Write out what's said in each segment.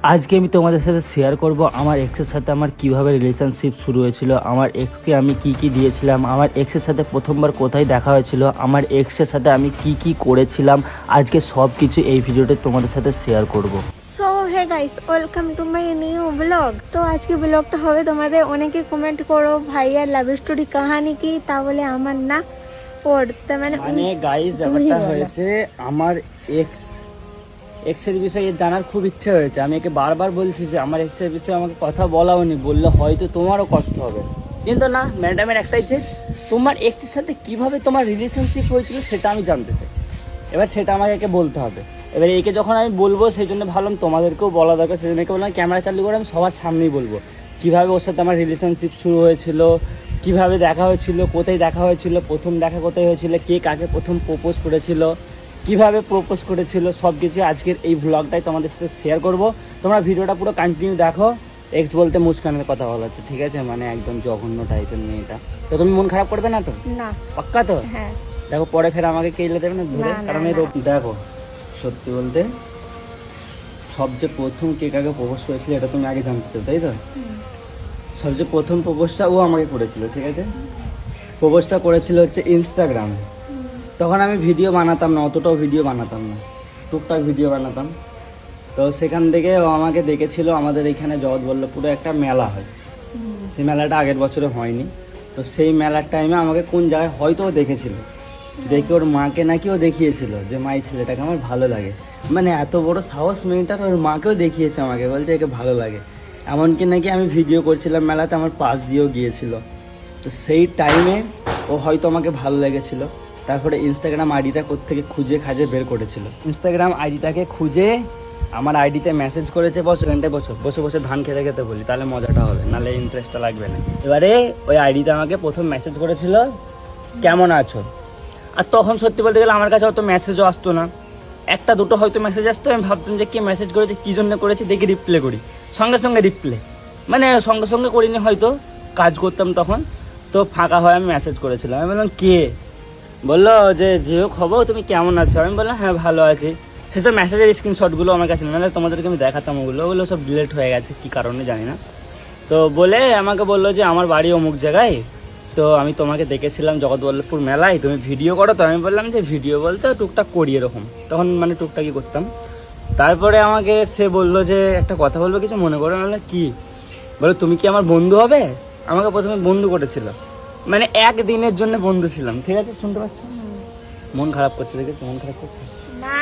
আজকে আমি তোমাদের সাথে শেয়ার করব আমার এক্সের সাথে আমার কিভাবে রিলেশনশিপ শুরু হয়েছিল, আমার এক্সকে আমি কি দিয়েছিলাম, আমার এক্সের সাথে প্রথমবার কোথায় দেখা হয়েছিল, আমার এক্সের সাথে আমি কি করেছিলাম। আজকে সব কিছু এই ভিডিওতে তোমাদের সাথে শেয়ার করব। So hey guys, welcome to my new blog. তো আজকে ব্লগটা হবে তোমাদের অনেকে কমেন্ট করো ভাইয়ার লাভ স্টোরি কাহানি কি, তাহলে আমার না পড়তে মানে গাইস ব্যাপারটা হয়েছে আমার এক্সের বিষয়ে জানার খুব ইচ্ছে হয়েছে। আমি একে বারবার বলছি যে আমার এক্সের বিষয়ে আমাকে কথা বলাওনি, বললে হয়তো তোমারও কষ্ট হবে, কিন্তু না, ম্যাডামের একটাই যে তোমার এক্সের সাথে কিভাবে তোমার রিলেশনশিপ হয়েছিল সেটা আমি জানতে চাই। এবার সেটা আমাকে একে বলতে হবে। এবার একে যখন আমি বলবো সেই জন্য ভাবলাম তোমাদেরকেও বলা দরকার, সেই জন্য একে বললাম ক্যামেরা চালু করে আমি সবার সামনেই বলবো কীভাবে ওর সাথে আমার রিলেশনশিপ শুরু হয়েছিল, কিভাবে দেখা হয়েছিল, কোথায় দেখা হয়েছিল, প্রথম দেখা কোথায় হয়েছিল, কে কাকে প্রথম প্রপোজ করেছিল, কিভাবে প্রপোজ করেছিল, সব কিছু আজকের এই ভ্লগটাই তোমাদের সাথে শেয়ার করব। তোমরা ভিডিওটা পুরো কন্টিনিউ দেখো। এক্স বলতে মুস্কানের কথা বলা হচ্ছে, ঠিক আছে? মানে একদম জঘন্য টাইপের মেয়েটা। তো তুমি মন খারাপ করবে না তো? না। পাক্কা তো? হ্যাঁ। দেখো পরে ফের আমাকে কেলে দেবে না ধরে, কারণ এই দেখো সত্যি বলতে সবচেয়ে প্রথম কে কাকে প্রপোজ করেছিল এটা তুমি আগে জানতে চাও, তাই তো? সবচেয়ে প্রথম প্রপোজটা ও আমাকে করেছিল, ঠিক আছে? প্রপোজটা করেছিল হচ্ছে ইনস্টাগ্রামে। তখন আমি ভিডিও বানাতাম না, অতটাও ভিডিও বানাতাম না, টুকটাক ভিডিও বানাতাম। তো সেখান থেকে ও আমাকে দেখেছিল। আমাদের এখানে জগৎবল্লভপুরে একটা মেলা হয়, সেই মেলাটা আগের বছরে হয়নি। তো সেই মেলার টাইমে আমাকে কোন জায়গায় হয়তো ও দেখেছিল, দেখে ওর মাকে নাকি ও দেখিয়েছিল যে মা এই ছেলেটাকে আমার ভালো লাগে। মানে এত বড় সাহস মেয়েটার, ওর মাকেও দেখিয়েছে আমাকে, বলছে একে ভালো লাগে। এমনকি নাকি আমি ভিডিও করছিলাম মেলাতে, আমার পাশ দিয়েও গিয়েছিল। তো সেই টাইমে ও হয়তো আমাকে ভালো লেগেছিল। তারপরে ইনস্টাগ্রাম আইডিটা কোত্থেকে খুঁজে খাজে বের করেছিল, ইনস্টাগ্রাম আইডিটাকে খুঁজে আমার আইডিতে মেসেজ করেছে। বসে বসে ধান খেতে খেতে বলি, তাহলে মজাটা হবে, নাহলে ইন্টারেস্টটা লাগবে না। এবারে ওই আইডিতে আমাকে প্রথম মেসেজ করেছিল কেমন আছো। আর তখন সত্যি বলতে গেলে আমার কাছে অত মেসেজও আসতো না, একটা দুটো হয়তো মেসেজ আসতো। আমি ভাবতাম যে কে মেসেজ করেছে, কী জন্য করেছে, দেখি রিপ্লে করি, সঙ্গে সঙ্গে রিপ্লে, মানে সঙ্গে সঙ্গে করিনি, হয়তো কাজ করতাম তখন। তো ফাঁকা হয়ে আমি মেসেজ করেছিলাম। আমি বললাম কে? বললো যে হোক খবর, তুমি কেমন আছো? আমি বললাম হ্যাঁ ভালো আছি। সেসব মেসেজের স্ক্রিনশটগুলো আমার কাছে, মানে তোমাদেরকে আমি দেখাতাম, ওগুলো সব ডিলিট হয়ে গেছে, কী কারণে জানি না। তো বলে আমাকে বললো যে আমার বাড়ি অমুক জায়গায়, তো আমি তোমাকে দেখেছিলাম জগৎবল্লভপুর মেলায়, তুমি ভিডিও করো তো? আমি বললাম যে ভিডিও বলতে টুকটাক করি এরকম, তখন মানে টুকটাকই করতাম। তারপরে আমাকে সে বললো যে একটা কথা বলবো, কিছু মনে করো না? কি বলো, তুমি কি আমার বন্ধু হবে? আমাকে প্রথমে বন্ধু করেছিল, মানে একদিনের জন্য বন্ধু ছিলাম, ঠিক আছে? শুনতে পাচ্ছ? মন খারাপ করছে, দেখেছো? মন খারাপ করছে না।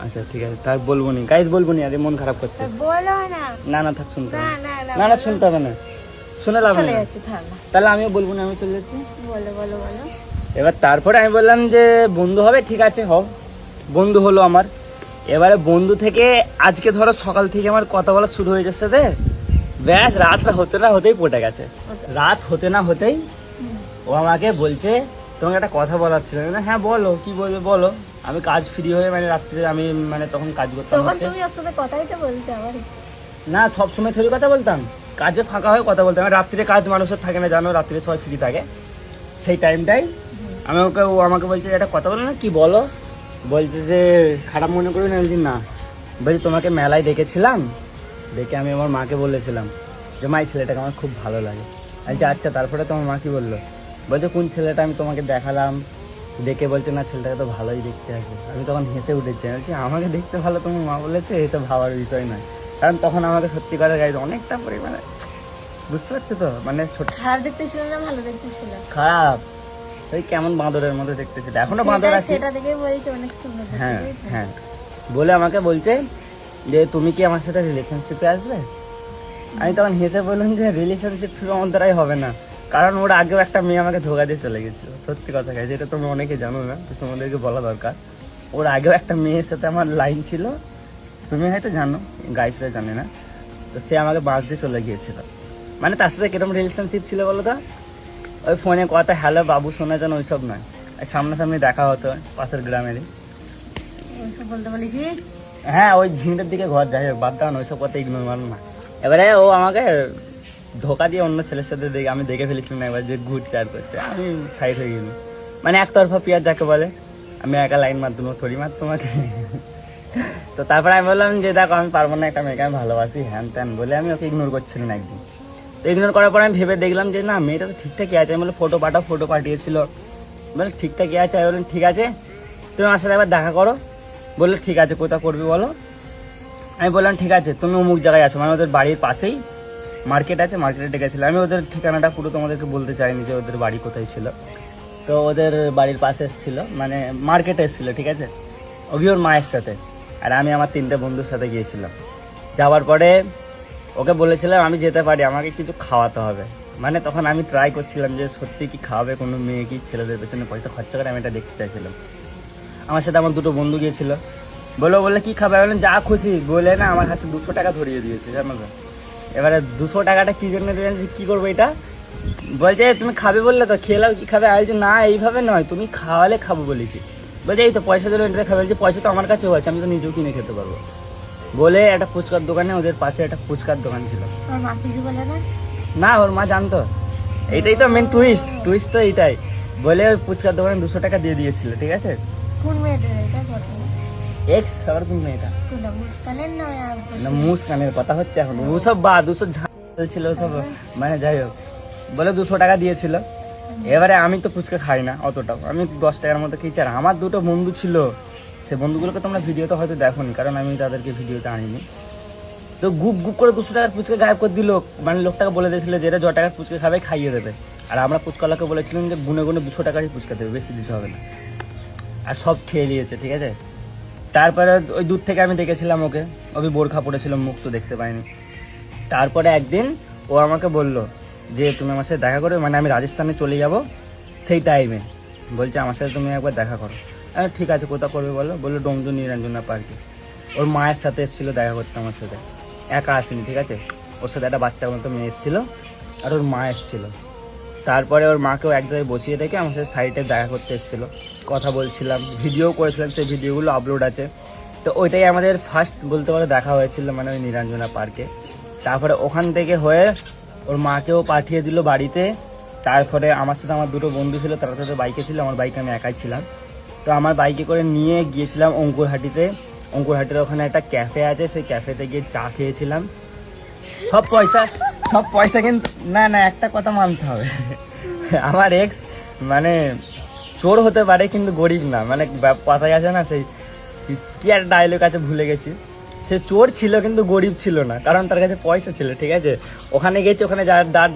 আচ্ছা ঠিক আছে, তাই বলবো নি গাইস, বলবো নি, আরে মন খারাপ করছে। বলো না। না না থাক, শুনতে হবে না না, শুনতে হবে না, শুনে লাভ নেই। তাহলে আমিও বলবো না, আমি চলে যাচ্ছি। বলো বলো বলো। এবার তারপরে আমি বললাম যে বন্ধু হবে, ঠিক আছে হও। বন্ধু হলো আমার। এবারে বন্ধু থেকে আজকে ধরো সকাল থেকে আমার কথা বলা শুরু হয়ে যাচ্ছে, ব্যাস রাতটা হতে না হতেই পটে গেছে। রাত হতে না হতেই ও আমাকে বলছে তোমাকে একটা কথা বলার ছিল। হ্যাঁ বলো, কি বলবে বলো। আমি কাজ ফ্রি হয়ে, মানে রাত্রে আমি মানে তখন কাজ করতাম, তুমি ওর সাথে কথাই তো বলতে আমার না সবসময় থরি কথা বলতাম, কাজে ফাঁকা হয়ে কথা বলতাম। রাত্রিরে কাজ মানুষের থাকে না, জানো, রাত্রিরে সবাই ফ্রি থাকে। সেই টাইমটাই ও আমাকে বলছে একটা কথা বলো না, কি বলো। বলছে যে খারাপ মনে করি না। বলছি না। বলছি তোমাকে মেলায় দেখেছিলাম, দেখে আমি আমার মাকে বলেছিলাম যে মা এই ছেলেটাকে আমার খুব ভালো লাগে। বলছি আচ্ছা, তারপরে তোমার মা কি বললো? বলছে কোন ছেলেটা? আমি তোমাকে দেখালাম, দেখে বলছে না ছেলেটাকে তো ভালোই দেখতে আছে। আমি তখন হেসে উঠেছি, বলছি আমাকে দেখতে ভালো তোমার মা বলেছে, এই তো ভাবার বিষয় নয়। কারণ তখন আমাকে সত্যি করে গাইছে অনেকটা পরিমাণে, বুঝতে পারছো তো? মানে ছোট খারাপ দেখতে ছিল না ভালো দেখতে ছিল? খারাপ, ওই কেমন বাঁদরের মতো দেখতে ছিল, এখনো বাঁদর আছে। সেটা দেখে বলছে অনেক সুন্দর। হ্যাঁ হ্যাঁ, বলে আমাকে বলছে যে তুমি কি আমার সাথে রিলেশনশিপে আসবে? আমি তখন হেসে বললাম যে রিলেশনশিপ শুরু আমার দ্বারাই হবে না, কারণ ওর আগেও একটা মেয়ে আমাকে ধোকা দিয়ে চলে গেছিল। সত্যি কথা গাইছে, এটা তুমি অনেকে জানো না, তো তোমাদেরকে বলা দরকার। ওর আগেও একটা মেয়ের সাথে আমার লাইন ছিল, তুমি হয়তো জানো, গাইসরা জানে না। তো সে আমাকে বাস দিয়ে চলে গিয়েছিল। মানে তার সাথে কিরকম রিলেশনশিপ ছিল বলো তো? ওই ফোনে কথা, হ্যালো বাবু শোনা যেন, ওইসব নয়। সামনাসামনি দেখা হতো পাশের গ্রামেরই। ওইসব বলতে বলিস? হ্যাঁ, ওই ঝিঁড়ের দিকে ঘর, যাই হোক বাদ দাও না, ওইসব কথা ইগনোর মারো না। এবারে ও আমাকে ধোকা দিয়ে অন্য ছেলের সাথে আমি দেখে ফেলেছিলাম একবার, যে ঘুরছে আর করছে, আমি সাইড হয়ে গেলাম। মানে একতরফা পেঁয়াজ যাকে বলে, আমি একা লাইন মারতাম, থরি মার তোমাকে। তো তারপরে আমি বললাম যে দেখো আমি পারবো না, একটা মেয়েকে আমি ভালোবাসি, হ্যান ত্যান বলে আমি ওকে ইগনোর করছিলাম একদিন। তো ইগনোর করার পর আমি ভেবে দেখলাম যে না মেয়েটা তো ঠিকঠাকই আছে। আমি বলে ফটো পাঠাও, ফটো পাঠিয়েছিল, বলে ঠিকঠাকই আছে। আমি বললাম ঠিক আছে তুমি আমার সাথে একবার দেখা করো। বললো ঠিক আছে, কোথা করবি বলো। আমি বললাম ঠিক আছে তুমি অমুক জায়গায় আছো, মানে ওদের বাড়ির পাশেই মার্কেট আছে, মার্কেটে ডেকেছিলাম। আমি ওদের ঠিকানাটা পুরো তোমাদেরকে বলতে চাইনি যে ওদের বাড়ি কোথায় ছিল। তো ওদের বাড়ির পাশে এসেছিলো, মানে মার্কেটে এসেছিলো, ঠিক আছে। ওকে ওর মায়ের সাথে, আর আমি আমার 3টে বন্ধুর সাথে গিয়েছিলাম। যাওয়ার পরে ওকে বলেছিলাম আমি যেতে পারি, আমাকে কিছু খাওয়াতে হবে। মানে তখন আমি ট্রাই করছিলাম যে সত্যি কি খাওয়াবে কোনো মেয়ে, কি ছেলেদের পেছনে পয়সা খরচা করে, আমি এটা দেখতে চাইছিলাম। আমার সাথে আমার 2টো বন্ধু গিয়েছিল। বলে কি খাবে, বললেন যা খুশি বলে না আমার হাতে 200 টাকা ধরিয়ে দিয়েছে, জানো তো। এবারে 200 টাকাটা কি জন্য দিলেন, যে কী করবো এটা, বলছে তুমি খাবে বললে তো খেলাও, কি খাবে। আমি না এইভাবে নয়, তুমি খাওয়ালে খাবো বলেছি। বলছে এই তো পয়সা দিলে এটা খাবে। বলছে পয়সা তো আমার কাছেও আছে, আমি তো নিজেও কিনে খেতে পারবো। বলে একটা ফুচকার দোকানে, ওদের পাশে একটা ফুচকার দোকান ছিল। না ওর মা জানতো, এইটাই তো মেন টুইস্ট তো এইটাই। বলে ওই ফুচকার দোকানে 200 টাকা দিয়ে দিয়েছিল, ঠিক আছে। এক্স আবার কোন মেয়েটা, না মুস্কানের কথা হচ্ছে এখন, ওসব বা 200 ঝাল ছিল ওসব, মানে যাই হোক। বলে 200 টাকা দিয়েছিল। এবারে আমি তো ফুচকা খাই না অতটা, আমি 10 টাকার মতো খেয়েছি। আর আমার 2টো বন্ধু ছিল, সে বন্ধুগুলোকে তোমরা ভিডিওতে হয়তো দেখোনি, কারণ আমি তাদেরকে ভিডিওতে আনিনি। তো গুপ করে 200 টাকার ফুচকা গায়েব করে দিল। মানে লোকটাকে বলে দিয়েছিল যে এরা 1 টাকার ফুচকা খাবে খাইয়ে দেবে। আর আমরা ফুচকালাকে বলেছিলাম যে গুনে 200 টাকারই ফুচকা দেবে, বেশি দিতে হবে না। আর সব খেয়ে নিয়েছে, ঠিক আছে। তারপরে ওই দূর থেকে আমি দেখেছিলাম ওকে, ওই বোরখা পড়েছিল, মুখ তো দেখতে পাইনি। তারপরে একদিন ও আমাকে বলল যে তুমি আমার সাথে দেখা করবে, মানে আমি রাজস্থানে চলে যাব সেই টাইমে। বলছে আমার সাথে তুমি একবার দেখা করো। ঠিক আছে কোথা করবে বলো। বললো ডোমজু নিরঞ্জনা পার্কে। ওর মায়ের সাথে এসেছিলো দেখা করতে আমার সাথে, একা আসেনি, ঠিক আছে। ওর সাথে একটা বাচ্চা মতো মেয়ে এসেছিলো, আর ওর মা এসেছিলো। তারপরে ওর মাকেও এক জায়গায় বসিয়ে রেখে আমার সাথে সাইডে দেখা করতে এসেছিলো, কথা বলছিলাম, ভিডিও করেছিলাম, সেই ভিডিওগুলো আপলোড আছে। তো ওইটাই আমাদের ফার্স্ট বলতে পারো দেখা হয়েছিল, মানে ওই নিরঞ্জনা পার্কে। তারপরে ওখান থেকে হয়ে ওর মাকেও পাঠিয়ে দিল বাড়িতে। তারপরে আমার সাথে আমার 2টো বন্ধু ছিল, তারা তাদের বাইকে ছিল, আমার বাইকে আমি একাই ছিলাম। তো আমার বাইকে করে নিয়ে গিয়েছিলাম অঙ্কুরহাটিতে। অঙ্কুরহাটির ওখানে একটা ক্যাফে আছে, সেই ক্যাফেতে গিয়ে চা খেয়েছিলাম। সব পয়সা কিন্তু না একটা কথা মানতে হবে, আমার এক্স মানে চোর হতে পারে কিন্তু গরিব না। মানে কথাই আছে না, সেই কি একটা ডায়লগ আছে ভুলে গেছি। সে চোর ছিল কিন্তু গরিব ছিল না, কারণ তার কাছে পয়সা ছিল, ঠিক আছে। ওখানে গেছে, ওখানে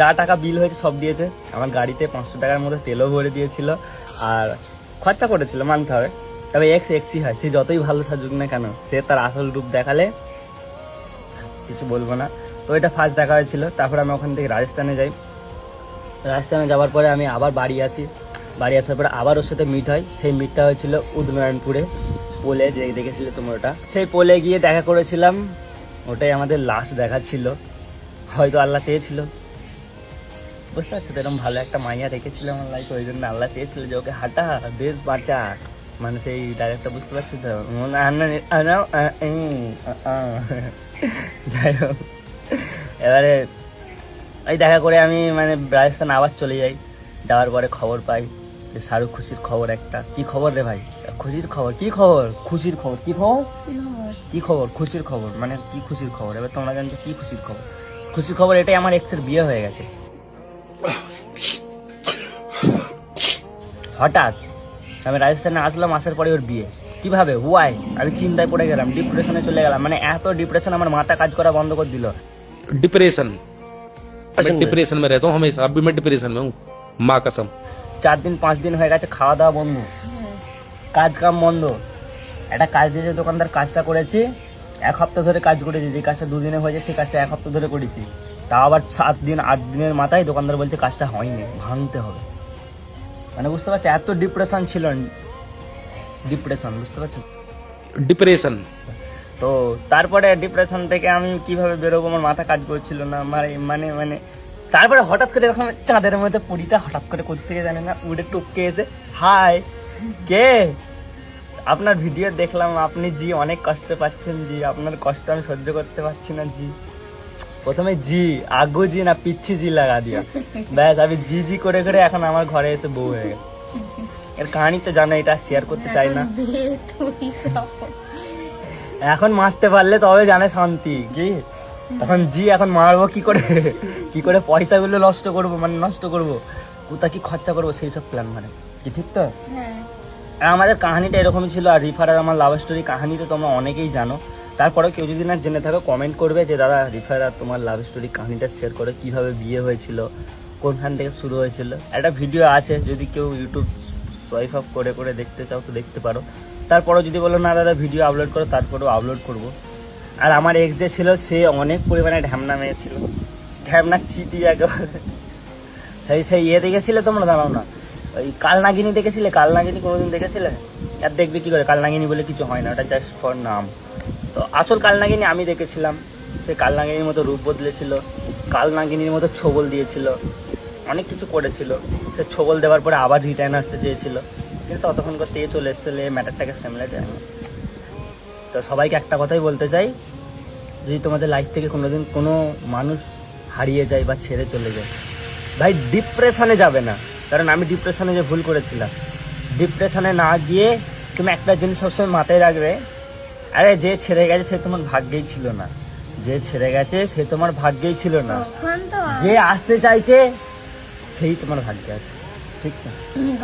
যা টাকা বিল হয়েছে সব দিয়েছে। আমার গাড়িতে 500 টাকার মতো তেলও ভরে দিয়েছিল, আর খরচা করেছিল মানতে হবে। তবে এক্সই হয়, সে যতই ভালো সাজুক না কেন, সে তার আসল রূপ দেখালে কিছু বলবো না। তো এটা ফার্স্ট দেখা হয়েছিল। তারপরে আমি ওখান থেকে রাজস্থানে যাই। রাজস্থানে যাওয়ার পরে আমি আবার বাড়ি আসি। বাড়ি আসার পরে আবার ওর সাথে মিট হয়। সেই মিটটা হয়েছিল উদয়নপুরে, পোলে, যে দেখেছিলে তোমরা ওটা। সেই পোলে গিয়ে দেখা করেছিলাম, ওটাই আমাদের লাস্ট দেখা ছিল। হয়তো আল্লাহ চেয়েছিল, বুঝতে পারছো, এরকম ভালো একটা মাইয়া রেখেছিল আমার লাইফে, ওই জন্য আল্লাহ চেয়েছিল যে ওকে হাঁটা বেশ বাঁচা, মানে সেই ডাইরেক্টটা বুঝতে পারছি তো। যাই হোক, এবারে এই দেখা করে আমি মানে রাজস্থান আবার চলে যাই। যাওয়ার পরে খবর পাই যে শাহরুখ খুশির খবর একটা। কি খবর রে ভাই? খুশির খবর? কি খবর? খুশির খবর? কি খবর? কি খবর? খুশির খবর মানে কি খুশির খবর? এবার তোমরা জানছো কি খুশির খবর। খুশির খবর এটাই, আমার এক্সের বিয়ে হয়ে গেছে। হঠাৎ আমি রাজস্থানে আসলাম, আসার পরে ওর বিয়ে। কিভাবে? ওয়াই? আমি চিন্তায় পড়ে গেলাম, ডিপ্রেশনে চলে গেলাম। মানে এত ডিপ্রেশন, আমার মাথা কাজ করা বন্ধ করে দিল। डिप्रेशन मैं डिप्रेशन में रहता हूँ हमेशा, अब भी मैं डिप्रेशन में हूँ, माँ कसम। 4 दिन 5 दिन হয়ে গেছে, খাওয়া দাওয়া বন্ধ, কাজ কাম বন্ধ। একটা কাজ দিয়েছে দোকানদার, কাজটা করেছি 1 সপ্তাহ ধরে কাজ করেছি। যে কাজটা 2 দিনে হয়েছে সেই কাজটা 1 সপ্তাহ ধরে করেছি। তা আবার 7 দিন 8 দিনের মাথায় দোকানদার বলছে কাজটা হয়নি, ভাঙতে হবে। মানে বুঝতে পারছো, এত ডিপ্রেশন ছিল, ডিপ্রেশন, বুঝতে পারছো, डिप्रेशन তো তারপরে ডিপ্রেশন থেকে আমি কিভাবে বেরোবো, আমার মাথা কাজ করছিল না। মানে মানে তারপরে হঠাৎ করে যখন চাঁদের মধ্যে পুরীটা হঠাৎ করে কোত্থেকে জানি না উড়ে টপকে এসে, হাই কে, আপনার ভিডিও দেখলাম, আপনি জি অনেক কষ্ট পাচ্ছেন জি, আপনার কষ্ট আমি সহ্য করতে পারছি না জি। প্রথমে জি আগু জি না পিচ্ছি জি লাগা দিয়া, ব্যাস আমি জি করে করে এখন আমার ঘরে এসে বউ হয়ে গেছে। এর কাহিনী তো জানো, এটা শেয়ার করতে চাই না। এখন মারতে পারলে তবে জানে শান্তি কি তখন জি এখন মারবো কি করে পয়সাগুলো নষ্ট করবো কোথা কি খরচা করবো সেই সব প্ল্যান মানে কি ঠিক তো হ্যাঁ আর আমাদের কাহিনীটা এরকমই ছিল আর রিফার আর আমার লাভ স্টোরি কাহিনী তো তোমরা অনেকেই জানো তারপরেও কেউ যদি না জেনে থাকো কমেন্ট করবে যে দাদা রিফার আর তোমার লাভ স্টোরি কাহিনীটা শেয়ার করে কীভাবে বিয়ে হয়েছিল কোনখান থেকে শুরু হয়েছিল একটা ভিডিও আছে যদি কেউ ইউটিউব সোয়াইপ আপ করে দেখতে চাও তো দেখতে পারো তারপরেও যদি বলো না দাদা ভিডিও আপলোড করো তারপরেও আপলোড করব আর আমার এক্স যে ছিল সে অনেক পরিমাণে ঢ্যামনা মেয়ে ছিল ঢ্যামনা চিটি একেবারে সেই ইয়ে দেখেছিলে তোমরা দাঁড়াও না ওই কালনাগিনী দেখেছিলে কালনাগিনী কোনোদিন দেখেছিলে আর দেখবে কি করে কালনাগিনী বলে কিছু হয় না ওটা জাস্ট ফর নাম তো আসল কালনাগিনী আমি দেখেছিলাম সে কালনাগিনীর মতো রূপ বদলেছিল কালনাগিনীর মতো ছোবল দিয়েছিল অনেক কিছু করেছিল সে ছোবল দেওয়ার পরে আবার রিটার্ন আসতে চেয়েছিল কিন্তু ততক্ষণ করতে চলে এসেছিল এই ম্যাটারটাকে সামলে দেয় তো সবাইকে একটা কথাই বলতে চাই যদি তোমাদের লাইফ থেকে কোনোদিন কোনো মানুষ হারিয়ে যায় বা ছেড়ে চলে যায় ভাই ডিপ্রেশনে যাবে না কারণ আমি ডিপ্রেশনে যে ভুল করেছিলাম ডিপ্রেশনে না গিয়ে তুমি একটা জিনিস সবসময় মাথায় রাখবে আরে যে ছেড়ে গেছে সে তোমার ভাগ্যেই ছিল না যে ছেড়ে গেছে সে তোমার ভাগ্যেই ছিল না তখন তো যে আসতে চাইছে সেই তোমার ভাগ্যে আছে ঠিক না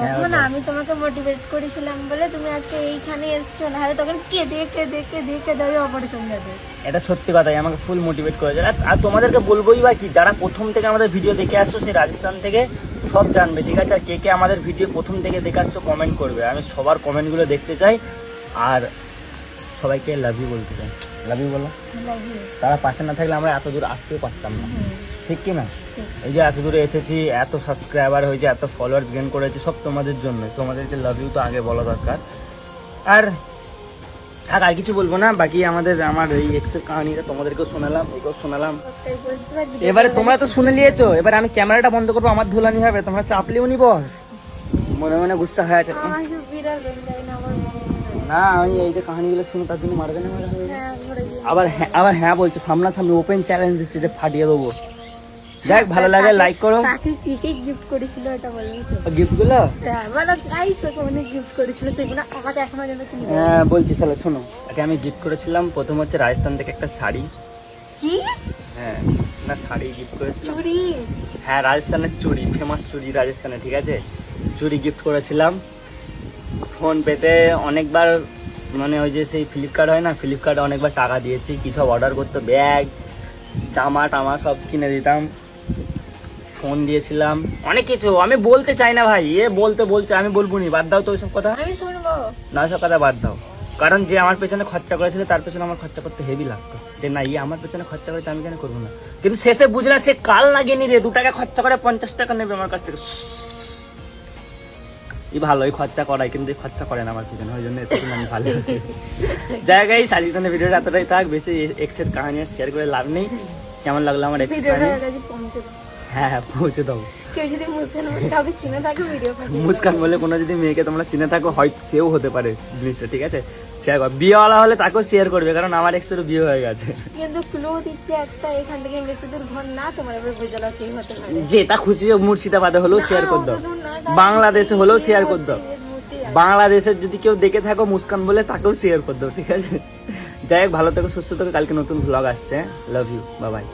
তখন আমি তোমাকে মোটিভেট করেছিলাম বলে তুমি আজকে এইখানে এসছো না হলে তখন কেঁদে অপারেশন যাবে এটা সত্যি কথাই আমাকে ফুল মোটিভেট করেছে আর তোমাদেরকে বলবোই বা কি যারা প্রথম থেকে আমাদের ভিডিও দেখে আসছো সেই রাজস্থান থেকে সব জানবে ঠিক আছে আর কে আমাদের ভিডিও প্রথম থেকে দেখে আসছো কমেন্ট করবে আমি সবার কমেন্টগুলো দেখতে চাই আর সবাইকে লাভ ইউ বলতে চাই লাভ ইউ বলো তারা পাশে না থাকলে আমরা এত দূর আসতেও পারতাম না ঠিক কি না এই যে এত দূরে এসেছি এত সাবস্ক্রাইবার হয়েছে এত ফলোয়ার্স গেইন করেছি সব তোমাদের জন্য তোমাদেরকে লাভ ইউ তো আগে বলা দরকার আর থাক আর কিছু বলবো না বাকি আমার এই এক্সের কাহিনীটা তোমাদেরকেও শোনালাম এবারে তোমরা তো শুনে নিয়েছো এবার আমি ক্যামেরাটা বন্ধ করবো আমার ধুলানি হবে তোমরা চাপলিও নি বস মনে গুসা হয়ে আছে না আমি এই যে কাহিনীগুলো শুনে তার জন্য মারবে না আবার হ্যাঁ বলছো সামনাসামনি ওপেন চ্যালেঞ্জ দিচ্ছে যে ফাটিয়ে দেবো দেখ ভালো লাগে লাইক করো তাকে কি কি গিফট করেছিল এটা বলুন তো গিফটগুলো হ্যাঁ মানে গাইস ওকে অনেক গিফট করেছিল সেগুলো আমাকে এখনো জানো তুমি হ্যাঁ বলছি তাহলে শোনো ওকে আমি গিফট করেছিলাম প্রথম হচ্ছে রাজস্থান থেকে একটা শাড়ি কি হ্যাঁ না শাড়ি গিফট করেছিলাম চুড়ি হ্যাঁ রাজস্থানের চুড়ি ফেমাস চুড়ি রাজস্থানে ঠিক আছে চুড়ি গিফট করেছিলাম ফোন পেতে অনেকবার মানে ওই যে সেই ফ্লিপকার্ট হয় না ফ্লিপকার্টে অনেকবার টাকা দিয়েছি কী সব অর্ডার করতো ব্যাগ জামা টামা সব কিনে দিতাম ফোন দিয়েছিলাম অনেক কিছু আমি বলতে চাই না ভাই বলছে আমি বলবো নি বাদ দাও তো ওইসব কথা আমি শুনবো না সব কথা বাদ দাও কারণ যে আমার পেছনে খরচা করেছিল তার পেছনে আমার খরচা করতে হেভি লাগতো যে না আমার পেছনে খরচা করেছে আমি কেন করবো না কিন্তু শেষে বুঝলাম সে কাল লাগিয়ে নি রে 2 টাকা খরচা করে 50 টাকা নেবে আমার কাছ থেকে ভালো এই খরচা করাই কিন্তু এই খরচা করে না আমার পিছনে ওই জন্য এতদিন আমি ভালো জায়গায় সাজিদানের ভিডিওটা এতটাই থাক বেশি এক্সের কাহিনী শেয়ার করে লাভ নেই কেমন লাগলো আমার এক্স কাহিনী হ্যাঁ পৌঁছে দাও কেউ যদি কাউকে চিনে থাকে ভিডিও মুস্কান বলে কোনো যদি মেয়েকে তোমরা চিনে থাকো হয়তো সেও হতে পারে জিনিসটা ঠিক আছে শেয়ার কর বিয়েওয়ালা হলে তাকেও শেয়ার করবে কারণ আমার এক্সেরও বিয়ে হয়ে গেছে কিন্তু ক্লু দিচ্ছে একটা এখান থেকে বেশি দূর ঘর না তোমার এবার বুঝে নাও কে হতে পারে যেটা খুশি মুর্শিদাবাদে হলেও শেয়ার করে দাও বাংলাদেশে হলেও শেয়ার করে দাও বাংলাদেশের যদি কেউ দেখে থাকো মুস্কান বলে তাকেও শেয়ার করে দাও ঠিক আছে যাই হোক ভালো থেকো সুস্থ থেকো কালকে নতুন ভ্লগ আসছে লাভ ইউ বাই বাই